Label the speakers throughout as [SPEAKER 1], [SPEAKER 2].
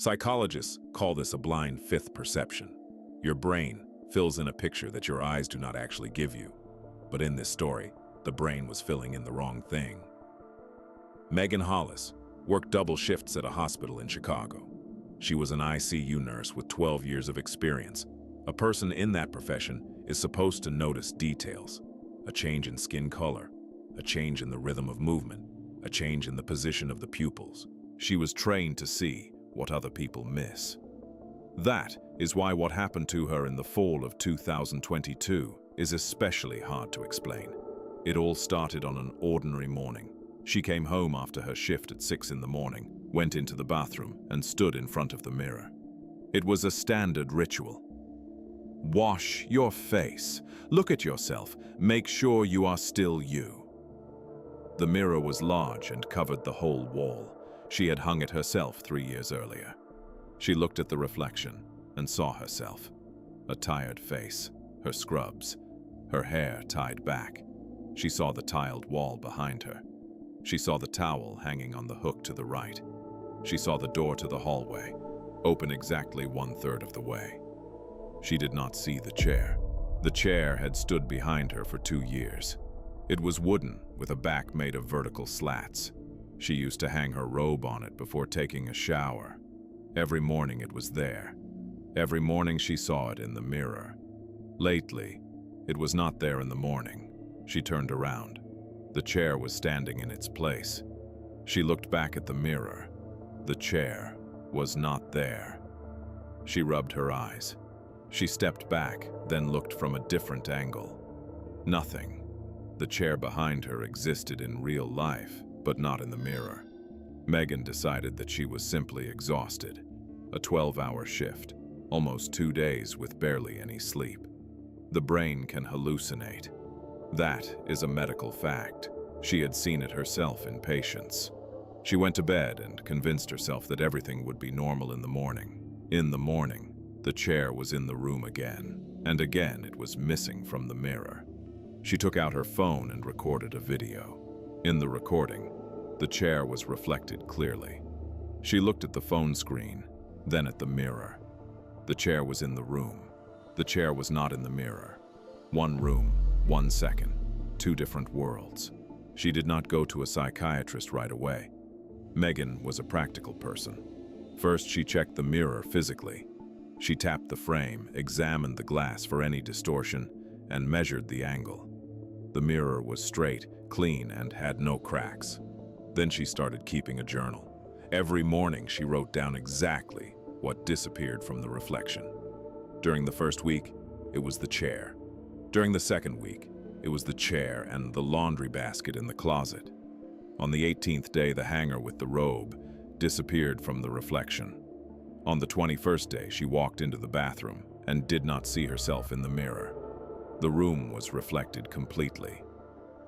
[SPEAKER 1] Psychologists call this a blind fifth perception. Your brain fills in a picture that your eyes do not actually give you. But in this story, the brain was filling in the wrong thing. Megan Hollis worked double shifts at a hospital in Chicago. She was an ICU nurse with 12 years of experience. A person in that profession is supposed to notice details: a change in skin color, a change in the rhythm of movement, a change in the position of the pupils. She was trained to see what other people miss. That is why what happened to her in the fall of 2022 is especially hard to explain. It all started on an ordinary morning. She came home after her shift at 6 in the morning, went into the bathroom, and stood in front of the mirror. It was a standard ritual. Wash your face. Look at yourself. Make sure you are still you. The mirror was large and covered the whole wall. She had hung it herself 3 years earlier. She looked at the reflection and saw herself. A tired face, her scrubs, her hair tied back. She saw the tiled wall behind her. She saw the towel hanging on the hook to the right. She saw the door to the hallway, open exactly 1/3 of the way. She did not see the chair. The chair had stood behind her for 2 years. It was wooden, with a back made of vertical slats. She used to hang her robe on it before taking a shower. Every morning it was there. Every morning she saw it in the mirror. Lately, it was not there in the morning. She turned around. The chair was standing in its place. She looked back at the mirror. The chair was not there. She rubbed her eyes. She stepped back, then looked from a different angle. Nothing. The chair behind her existed in real life, but not in the mirror. Megan decided that she was simply exhausted. A 12-hour shift, almost 2 days with barely any sleep. The brain can hallucinate. That is a medical fact. She had seen it herself in patients. She went to bed and convinced herself that everything would be normal in the morning. In the morning, the chair was in the room again, and again it was missing from the mirror. She took out her phone and recorded a video. In the recording, the chair was reflected clearly. She looked at the phone screen, then at the mirror. The chair was in the room. The chair was not in the mirror. 1 room, 1 second, 2 different worlds. She did not go to a psychiatrist right away. Megan was a practical person. First, she checked the mirror physically. She tapped the frame, examined the glass for any distortion, and measured the angle. The mirror was straight, clean, and had no cracks. Then she started keeping a journal. Every morning, she wrote down exactly what disappeared from the reflection. During the first week, it was the chair. During the second week, it was the chair and the laundry basket in the closet. On the 18th day, the hanger with the robe disappeared from the reflection. On the 21st day, she walked into the bathroom and did not see herself in the mirror. The room was reflected completely.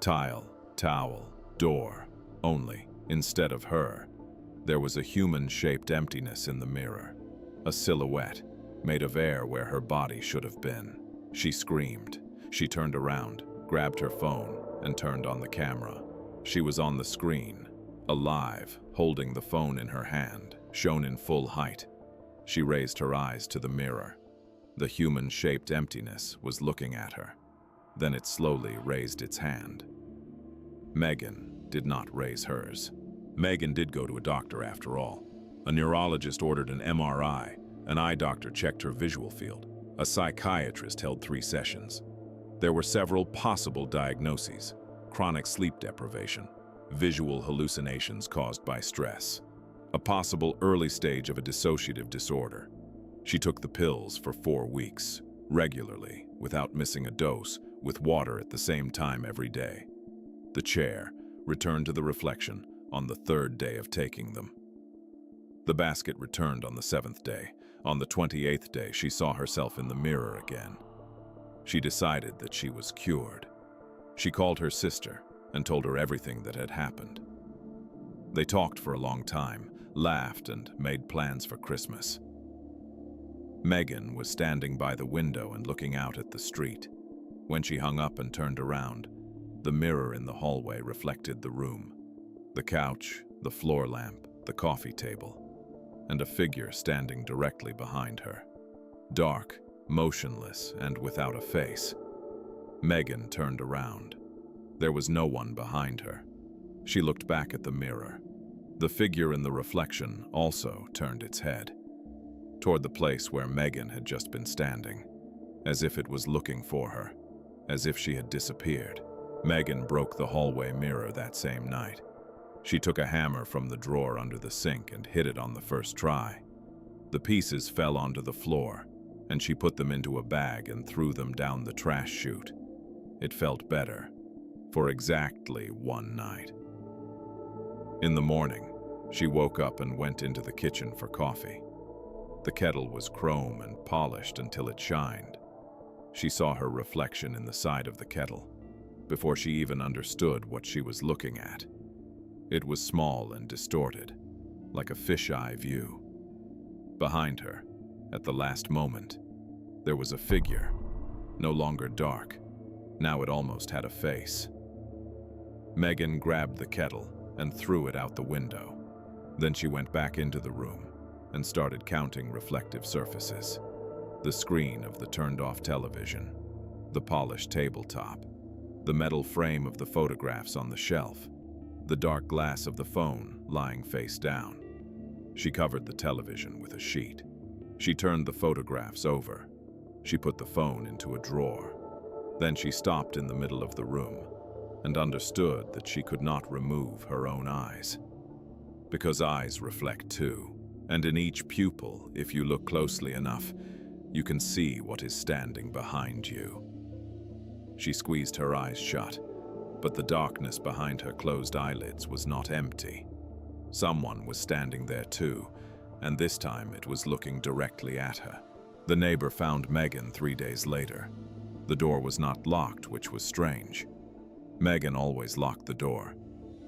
[SPEAKER 1] Tile, towel, door, only, instead of her. There was a human-shaped emptiness in the mirror, a silhouette made of air where her body should have been. She screamed. She turned around, grabbed her phone, and turned on the camera. She was on the screen, alive, holding the phone in her hand, shown in full height. She raised her eyes to the mirror. The human-shaped emptiness was looking at her. Then it slowly raised its hand. Megan did not raise hers. Megan did go to a doctor after all. A neurologist ordered an MRI. An eye doctor checked her visual field. A psychiatrist held 3 sessions. There were several possible diagnoses: chronic sleep deprivation, visual hallucinations caused by stress, a possible early stage of a dissociative disorder. She took the pills for 4 weeks, regularly, without missing a dose, with water at the same time every day. The chair returned to the reflection on the 3rd day of taking them. The basket returned on the 7th day. On the 28th day, she saw herself in the mirror again. She decided that she was cured. She called her sister and told her everything that had happened. They talked for a long time, laughed, and made plans for Christmas. Megan was standing by the window and looking out at the street. When she hung up and turned around, the mirror in the hallway reflected the room. The couch, the floor lamp, the coffee table. and a figure standing directly behind her. Dark, motionless, and without a face. Megan turned around. There was no one behind her. She looked back at the mirror. The figure in the reflection also turned its head, toward the place where Megan had just been standing, as if it was looking for her, as if she had disappeared. Megan broke the hallway mirror that same night. She took a hammer from the drawer under the sink and hit it on the first try. The pieces fell onto the floor, and she put them into a bag and threw them down the trash chute. It felt better, for exactly one night. In the morning, she woke up and went into the kitchen for coffee. The kettle was chrome and polished until it shined. She saw her reflection in the side of the kettle, before she even understood what she was looking at. It was small and distorted, like a fisheye view. Behind her, at the last moment, there was a figure, no longer dark. Now it almost had a face. Megan grabbed the kettle and threw it out the window. Then she went back into the room and started counting reflective surfaces. The screen of the turned-off television, the polished tabletop, the metal frame of the photographs on the shelf, the dark glass of the phone lying face down. She covered the television with a sheet. She turned the photographs over. She put the phone into a drawer. Then she stopped in the middle of the room and understood that she could not remove her own eyes. Because eyes reflect too, and in each pupil, if you look closely enough, you can see what is standing behind you. She squeezed her eyes shut, but the darkness behind her closed eyelids was not empty. Someone was standing there too, and this time it was looking directly at her. The neighbor found Megan 3 days later. The door was not locked, which was strange. Megan always locked the door.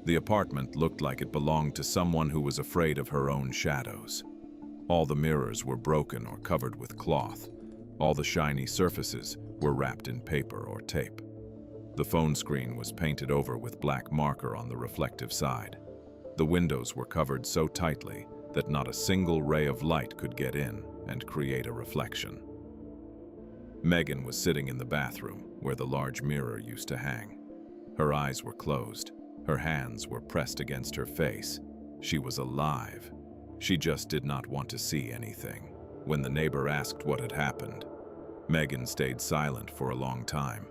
[SPEAKER 1] The apartment looked like it belonged to someone who was afraid of her own shadows. All the mirrors were broken or covered with cloth. All the shiny surfaces were wrapped in paper or tape. The phone screen was painted over with black marker on the reflective side. The windows were covered so tightly that not a single ray of light could get in and create a reflection. Megan was sitting in the bathroom where the large mirror used to hang. Her eyes were closed. Her hands were pressed against her face. She was alive. She just did not want to see anything. When the neighbor asked what had happened, Megan stayed silent for a long time.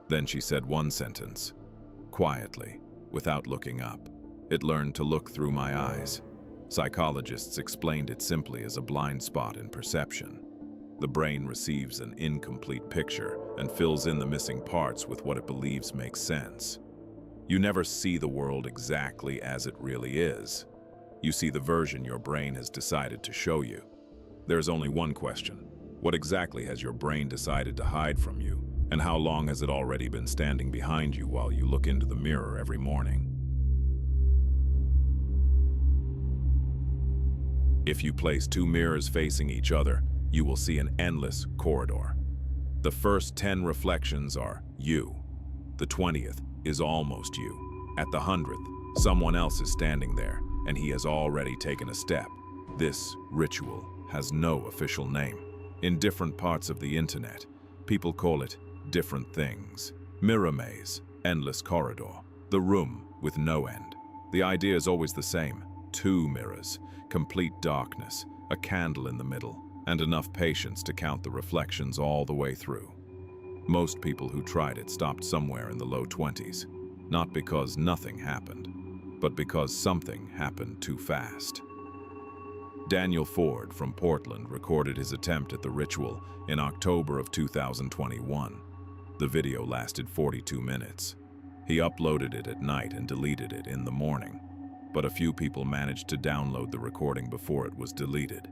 [SPEAKER 1] Then she said one sentence, quietly, without looking up. It learned to look through my eyes. Psychologists explained it simply as a blind spot in perception. The brain receives an incomplete picture and fills in the missing parts with what it believes makes sense. You never see the world exactly as it really is. You see the version your brain has decided to show you. There's only one question. What exactly has your brain decided to hide from you? And how long has it already been standing behind you while you look into the mirror every morning? If you place 2 mirrors facing each other, you will see an endless corridor. The first 10 reflections are you. The 20th is almost you. At the 100th, someone else is standing there, and he has already taken a step. This ritual has no official name. In different parts of the internet, people call it different things. Mirror maze, endless corridor, the room with no end. The idea is always the same. 2 mirrors, complete darkness, a candle in the middle, and enough patience to count the reflections all the way through. Most people who tried it stopped somewhere in the low 20s, not because nothing happened, but because something happened too fast. Daniel Ford from Portland recorded his attempt at the ritual in October of 2021. The video lasted 42 minutes. He uploaded it at night and deleted it in the morning, but a few people managed to download the recording before it was deleted.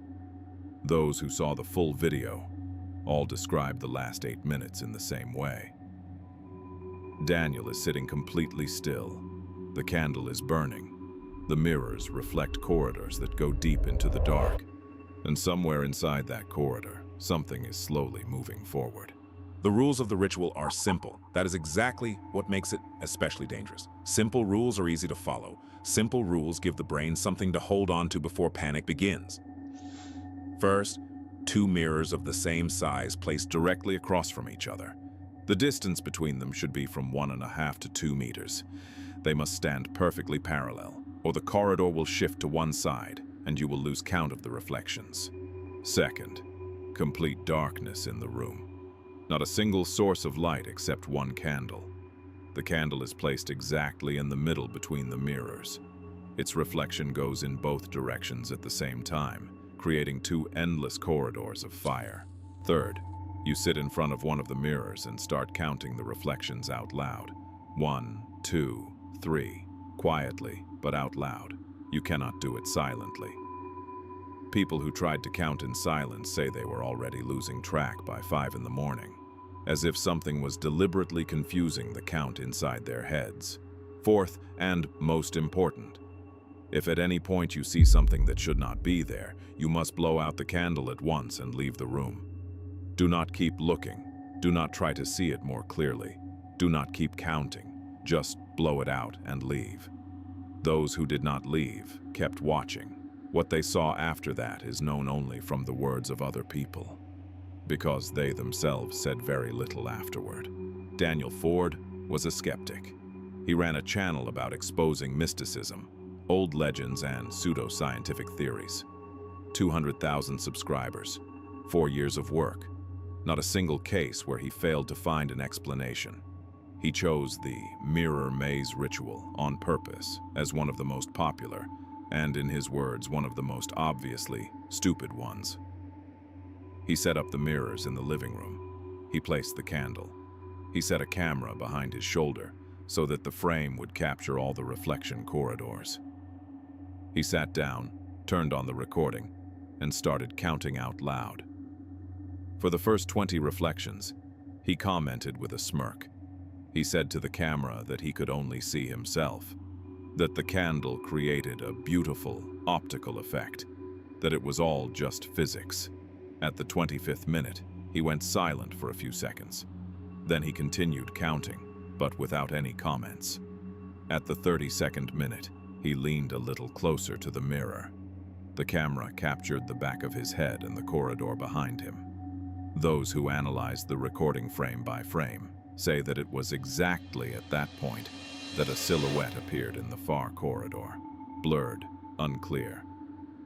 [SPEAKER 1] Those who saw the full video all described the last 8 minutes in the same way. Daniel is sitting completely still. The candle is burning. The mirrors reflect corridors that go deep into the dark, and somewhere inside that corridor, something is slowly moving forward. The rules of the ritual are simple. That is exactly what makes it especially dangerous. Simple rules are easy to follow. Simple rules give the brain something to hold on to before panic begins. First, two mirrors of the same size placed directly across from each other. The distance between them should be from 1.5 to 2 meters. They must stand perfectly parallel, or the corridor will shift to one side and you will lose count of the reflections. Second, complete darkness in the room. Not a single source of light except one candle. The candle is placed exactly in the middle between the mirrors. Its reflection goes in both directions at the same time, creating two endless corridors of fire. Third, you sit in front of one of the mirrors and start counting the reflections out loud. 1, 2, 3, quietly, but out loud. You cannot do it silently. People who tried to count in silence say they were already losing track by 5 in the morning, as if something was deliberately confusing the count inside their heads. Fourth, and most important, if at any point you see something that should not be there, you must blow out the candle at once and leave the room. Do not keep looking. Do not try to see it more clearly. Do not keep counting. Just blow it out and leave. Those who did not leave kept watching. What they saw after that is known only from the words of other people, because they themselves said very little afterward. Daniel Ford was a skeptic. He ran a channel about exposing mysticism, old legends, and pseudo-scientific theories. 200,000 subscribers, 4 years of work. Not a single case where he failed to find an explanation. He chose the mirror maze ritual on purpose as one of the most popular, and in his words, one of the most obviously stupid ones. He set up the mirrors in the living room. He placed the candle. He set a camera behind his shoulder so that the frame would capture all the reflection corridors. He sat down, turned on the recording, and started counting out loud. For the first 20 reflections, he commented with a smirk. He said to the camera that he could only see himself, that the candle created a beautiful optical effect, that it was all just physics. At the 25th minute, he went silent for a few seconds. Then he continued counting, but without any comments. At the 32nd minute, he leaned a little closer to the mirror. The camera captured the back of his head and the corridor behind him. Those who analyzed the recording frame by frame say that it was exactly at that point that a silhouette appeared in the far corridor, blurred, unclear,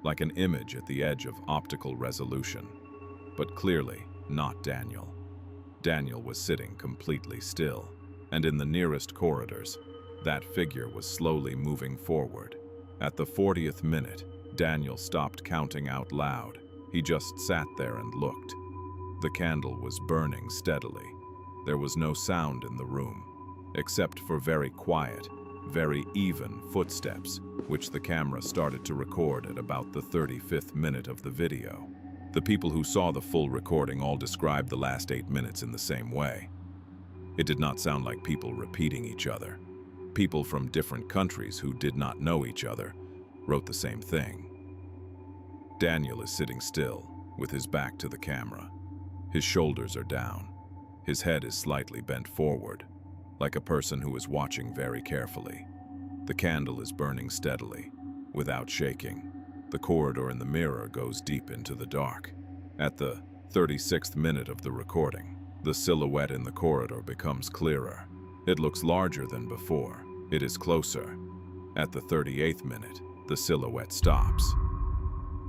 [SPEAKER 1] like an image at the edge of optical resolution, but clearly not Daniel. Daniel was sitting completely still, and in the nearest corridors, that figure was slowly moving forward. At the 40th minute, Daniel stopped counting out loud. He just sat there and looked. The candle was burning steadily. There was no sound in the room, except for very quiet, very even footsteps, which the camera started to record at about the 35th minute of the video. The people who saw the full recording all described the last 8 minutes in the same way. It did not sound like people repeating each other. People from different countries who did not know each other wrote the same thing. Daniel is sitting still, with his back to the camera. His shoulders are down. His head is slightly bent forward, like a person who is watching very carefully. The candle is burning steadily, without shaking. The corridor in the mirror goes deep into the dark. At the 36th minute of the recording, the silhouette in the corridor becomes clearer. It looks larger than before. It is closer. At the 38th minute, the silhouette stops.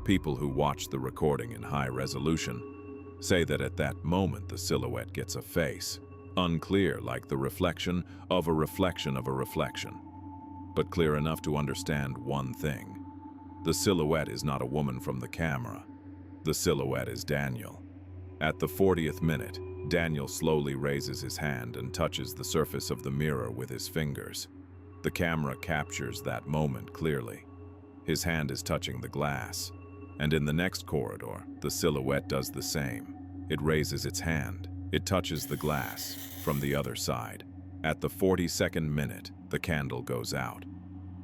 [SPEAKER 1] People who watch the recording in high resolution say that at that moment the silhouette gets a face, unclear like the reflection of a reflection of a reflection, but clear enough to understand one thing. The silhouette is not a woman from the camera. The silhouette is Daniel. At the 40th minute, Daniel slowly raises his hand and touches the surface of the mirror with his fingers. The camera captures that moment clearly. His hand is touching the glass, and in the next corridor, the silhouette does the same. It raises its hand. It touches the glass from the other side. At the 42nd minute, the candle goes out.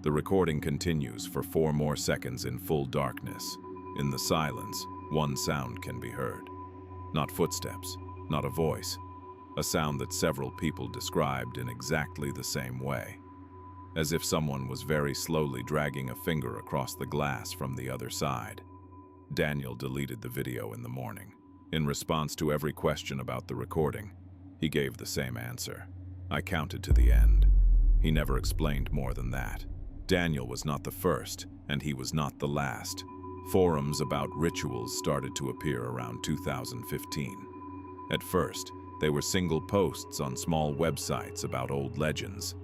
[SPEAKER 1] The recording continues for 4 more seconds in full darkness. In the silence, one sound can be heard. Not footsteps, not a voice. A sound that several people described in exactly the same way, as if someone was very slowly dragging a finger across the glass from the other side. Daniel deleted the video in the morning. In response to every question about the recording, he gave the same answer. I counted to the end. He never explained more than that. Daniel was not the first, and he was not the last. Forums about rituals started to appear around 2015. At first, they were single posts on small websites about old legends.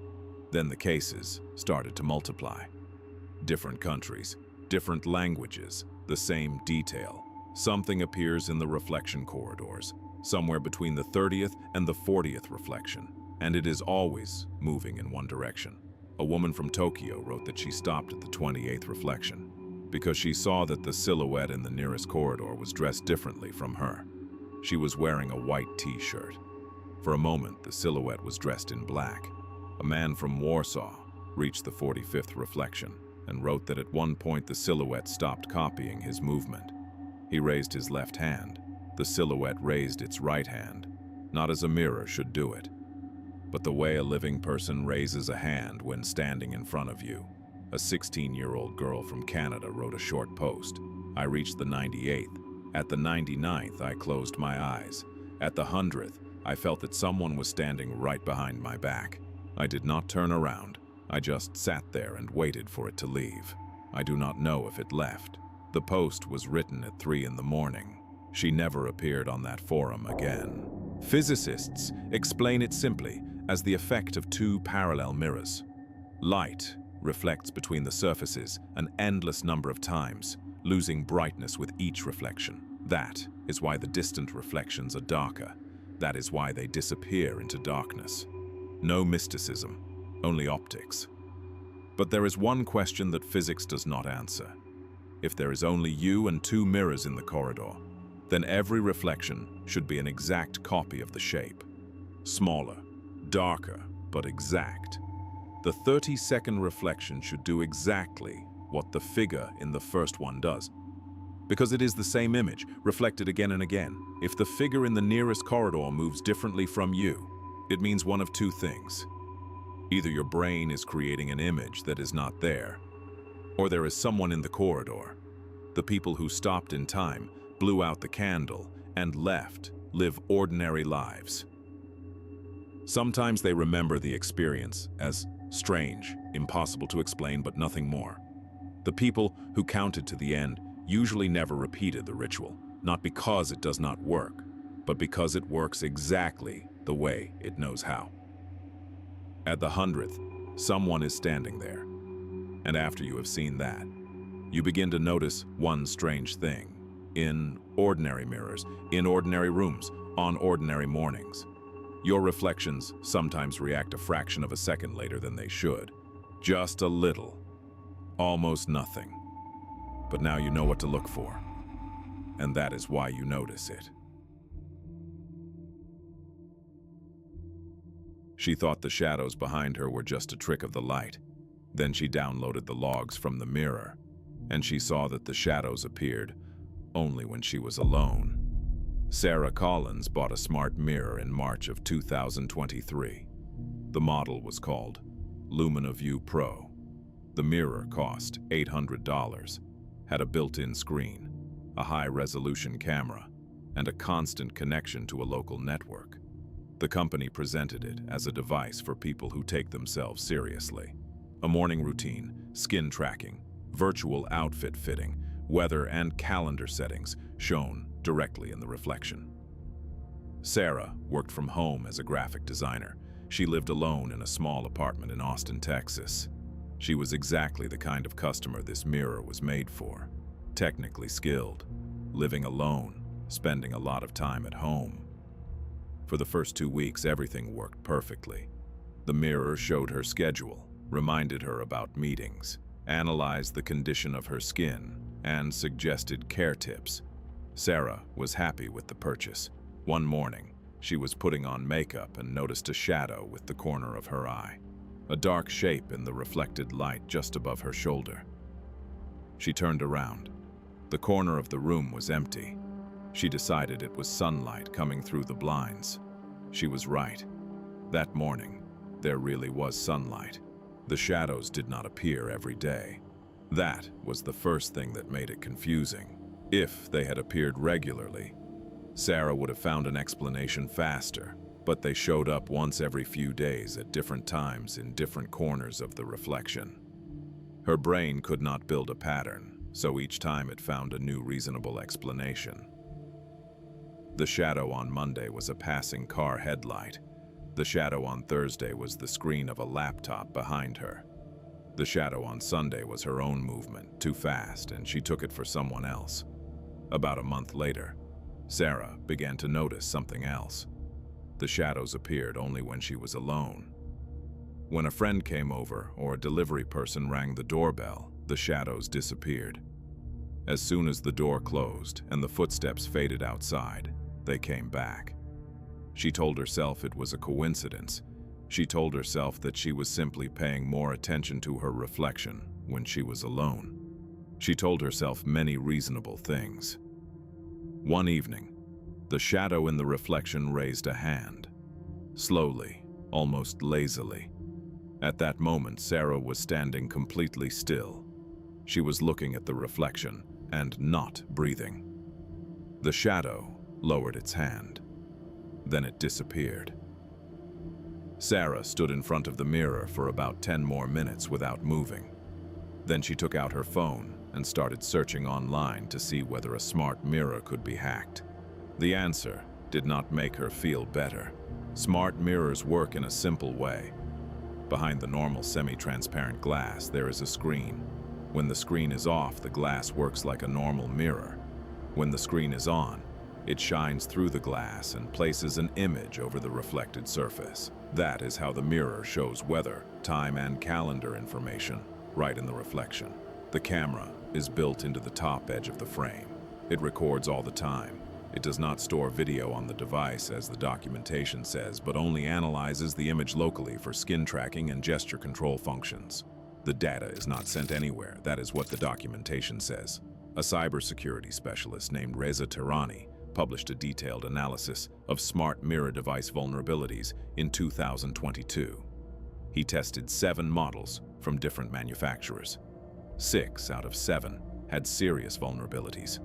[SPEAKER 1] Then the cases started to multiply. Different countries, different languages, the same detail. Something appears in the reflection corridors, somewhere between the 30th and the 40th reflection, and it is always moving in one direction. A woman from Tokyo wrote that she stopped at the 28th reflection because she saw that the silhouette in the nearest corridor was dressed differently from her. She was wearing a white t-shirt. For a moment, the silhouette was dressed in black. A man from Warsaw reached the 45th reflection and wrote that at one point the silhouette stopped copying his movement. He raised his left hand. The silhouette raised its right hand, not as a mirror should do it, but the way a living person raises a hand when standing in front of you. A 16-year-old girl from Canada wrote a short post. I reached the 98th. At the 99th, I closed my eyes. At the 100th, I felt that someone was standing right behind my back. I did not turn around. I just sat there and waited for it to leave. I do not know if it left. The post was written at 3 in the morning. She never appeared on that forum again. Physicists explain it simply as the effect of two parallel mirrors. Light reflects between the surfaces an endless number of times, losing brightness with each reflection. That is why the distant reflections are darker. That is why they disappear into darkness. No mysticism, only optics. But there is one question that physics does not answer. If there is only you and two mirrors in the corridor, then every reflection should be an exact copy of the shape. Smaller, darker, but exact. The 30-second reflection should do exactly what the figure in the first one does, because it is the same image, reflected again and again. If the figure in the nearest corridor moves differently from you, it means one of two things. Either your brain is creating an image that is not there, or there is someone in the corridor. The people who stopped in time, blew out the candle, and left live ordinary lives. Sometimes they remember the experience as strange, impossible to explain, but nothing more. The people who counted to the end usually never repeated the ritual, not because it does not work, but because it works exactly the way it knows how. At the 100th, someone is standing there, and after you have seen that, you begin to notice one strange thing. In ordinary mirrors, in ordinary rooms, on ordinary mornings, your reflections sometimes react a fraction of a second later than they should. Just a little. Almost nothing. But now you know what to look for. And that is why you notice it. She thought the shadows behind her were just a trick of the light. Then she downloaded the logs from the mirror, and she saw that the shadows appeared only when she was alone. Sarah Collins bought a smart mirror in March of 2023. The model was called LuminaView Pro. The mirror cost $800, had a built-in screen, a high-resolution camera, and a constant connection to a local network. The company presented it as a device for people who take themselves seriously. A morning routine, skin tracking, virtual outfit fitting, weather and calendar settings shown directly in the reflection. Sarah worked from home as a graphic designer. She lived alone in a small apartment in Austin, Texas. She was exactly the kind of customer this mirror was made for. Technically skilled, living alone, spending a lot of time at home. For the first 2 weeks, everything worked perfectly. The mirror showed her schedule, reminded her about meetings, analyzed the condition of her skin, and suggested care tips. Sarah was happy with the purchase. One morning, she was putting on makeup and noticed a shadow with the corner of her eye, a dark shape in the reflected light just above her shoulder. She turned around. The corner of the room was empty. She decided it was sunlight coming through the blinds. She was right. That morning, there really was sunlight. The shadows did not appear every day. That was the first thing that made it confusing. If they had appeared regularly, Sarah would have found an explanation faster, but they showed up once every few days at different times in different corners of the reflection. Her brain could not build a pattern, so each time it found a new reasonable explanation. The shadow on Monday was a passing car headlight. The shadow on Thursday was the screen of a laptop behind her. The shadow on Sunday was her own movement, too fast, and she took it for someone else. About a month later, Sarah began to notice something else. The shadows appeared only when she was alone. When a friend came over or a delivery person rang the doorbell, the shadows disappeared. As soon as the door closed and the footsteps faded outside, they came back. She told herself it was a coincidence. She told herself that she was simply paying more attention to her reflection when she was alone. She told herself many reasonable things. One evening, the shadow in the reflection raised a hand. Slowly, almost lazily. At that moment, Sarah was standing completely still. She was looking at the reflection and not breathing. The shadow lowered its hand. Then it disappeared. Sarah stood in front of the mirror for about 10 more minutes without moving. Then she took out her phone and started searching online to see whether a smart mirror could be hacked. The answer did not make her feel better. Smart mirrors work in a simple way. Behind the normal semi-transparent glass, there is a screen. When the screen is off, the glass works like a normal mirror. When the screen is on, it shines through the glass and places an image over the reflected surface. That is how the mirror shows weather, time, and calendar information right in the reflection. The camera is built into the top edge of the frame. It records all the time. It does not store video on the device, as the documentation says, but only analyzes the image locally for skin tracking and gesture control functions. The data is not sent anywhere. That is what the documentation says. A cybersecurity specialist named Reza Tehrani published a detailed analysis of smart mirror device vulnerabilities in 2022. He tested 7 models from different manufacturers. 6 out of 7 had serious vulnerabilities.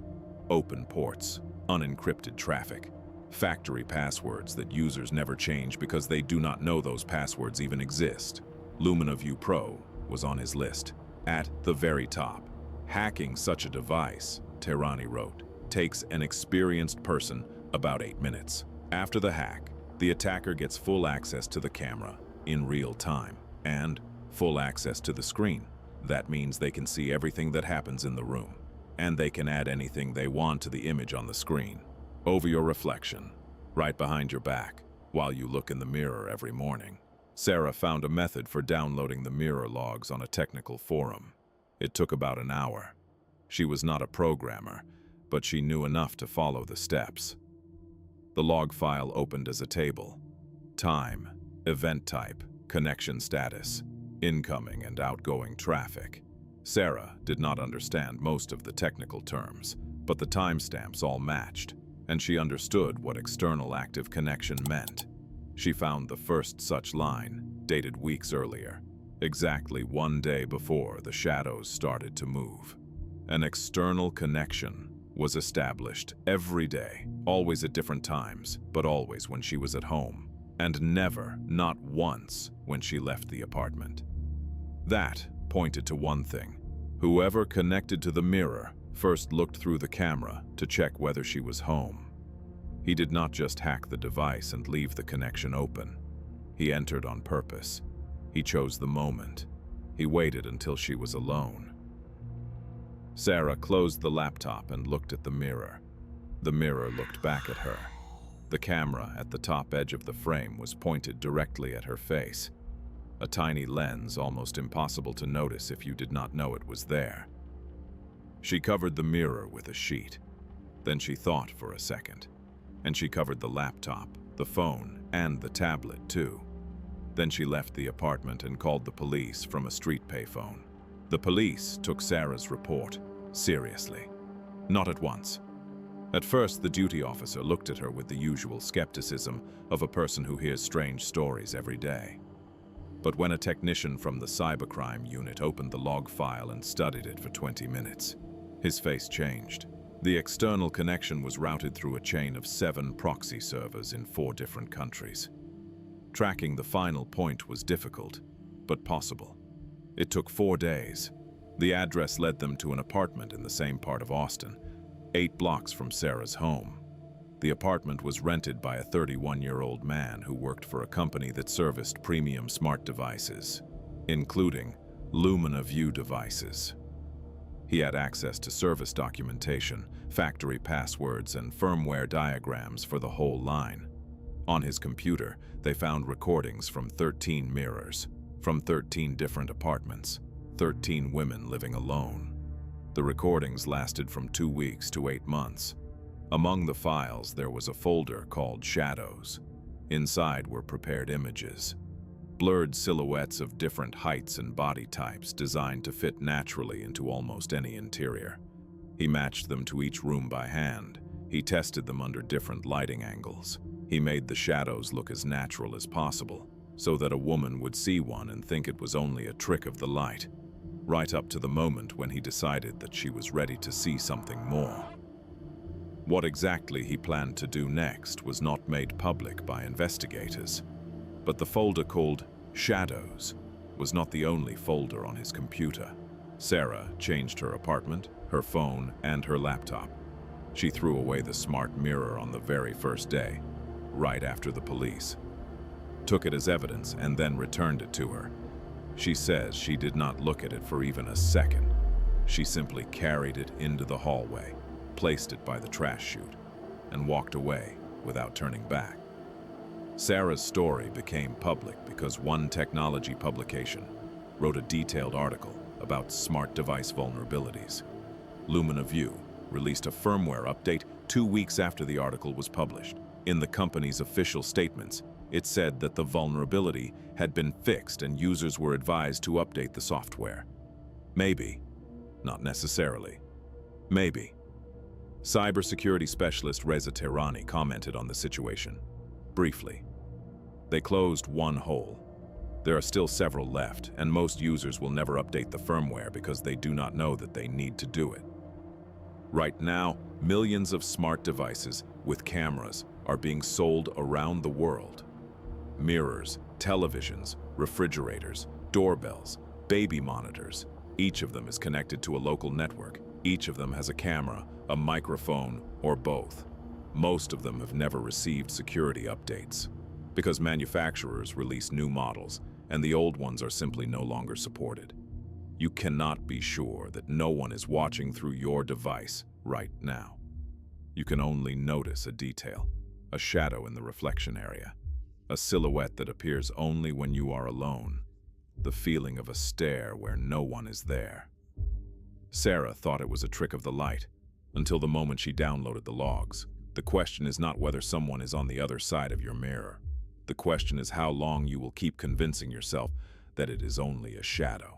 [SPEAKER 1] Open ports, unencrypted traffic, factory passwords that users never change because they do not know those passwords even exist. LuminaView Pro was on his list. At the very top, hacking such a device, Tehrani wrote, takes an experienced person about 8 minutes. After the hack, the attacker gets full access to the camera in real time and full access to the screen. That means they can see everything that happens in the room, and they can add anything they want to the image on the screen, over your reflection, right behind your back, while you look in the mirror every morning. Sarah found a method for downloading the mirror logs on a technical forum. It took about an hour. She was not a programmer, but she knew enough to follow the steps. The log file opened as a table: time, event type, connection status, incoming and outgoing traffic. Sarah did not understand most of the technical terms, but the timestamps all matched, and she understood what external active connection meant. She found the first such line, dated weeks earlier, exactly 1 day before the shadows started to move. An external connection was established every day, always at different times, but always when she was at home, and never, not once, when she left the apartment. That pointed to one thing. Whoever connected to the mirror first looked through the camera to check whether she was home. He did not just hack the device and leave the connection open. He entered on purpose. He chose the moment. He waited until she was alone. Sarah closed the laptop and looked at the mirror. The mirror looked back at her. The camera at the top edge of the frame was pointed directly at her face. A tiny lens, almost impossible to notice if you did not know it was there. She covered the mirror with a sheet. Then she thought for a second. And she covered the laptop, the phone, and the tablet too. Then she left the apartment and called the police from a street payphone. The police took Sarah's report seriously. Not at once. At first, the duty officer looked at her with the usual skepticism of a person who hears strange stories every day. But when a technician from the cybercrime unit opened the log file and studied it for 20 minutes, his face changed. The external connection was routed through a chain of 7 proxy servers in 4 different countries. Tracking the final point was difficult, but possible. It took 4 days. The address led them to an apartment in the same part of Austin, 8 blocks from Sarah's home. The apartment was rented by a 31-year-old man who worked for a company that serviced premium smart devices, including LuminaView devices. He had access to service documentation, factory passwords, and firmware diagrams for the whole line. On his computer, they found recordings from 13 mirrors, from 13 different apartments, 13 women living alone. The recordings lasted from 2 weeks to 8 months. Among the files, there was a folder called Shadows. Inside were prepared images, blurred silhouettes of different heights and body types designed to fit naturally into almost any interior. He matched them to each room by hand. He tested them under different lighting angles. He made the shadows look as natural as possible, so that a woman would see one and think it was only a trick of the light, right up to the moment when he decided that she was ready to see something more. What exactly he planned to do next was not made public by investigators, but the folder called Shadows was not the only folder on his computer. Sarah changed her apartment, her phone, and her laptop. She threw away the smart mirror on the very first day, right after the police took it as evidence and then returned it to her. She says she did not look at it for even a second. She simply carried it into the hallway, placed it by the trash chute, and walked away without turning back. Sarah's story became public because one technology publication wrote a detailed article about smart device vulnerabilities. LuminaView released a firmware update 2 weeks after the article was published. In the company's official statements, it said that the vulnerability had been fixed and users were advised to update the software. Maybe, not necessarily. Maybe. Cybersecurity specialist Reza Tehrani commented on the situation. Briefly, they closed one hole. There are still several left, and most users will never update the firmware because they do not know that they need to do it. Right now, millions of smart devices with cameras are being sold around the world. Mirrors, televisions, refrigerators, doorbells, baby monitors. Each of them is connected to a local network. Each of them has a camera, a microphone, or both. Most of them have never received security updates because manufacturers release new models and the old ones are simply no longer supported. You cannot be sure that no one is watching through your device right now. You can only notice a detail, a shadow in the reflection area, a silhouette that appears only when you are alone, the feeling of a stare where no one is there. Sarah thought it was a trick of the light until the moment she downloaded the logs. The question is not whether someone is on the other side of your mirror. The question is how long you will keep convincing yourself that it is only a shadow.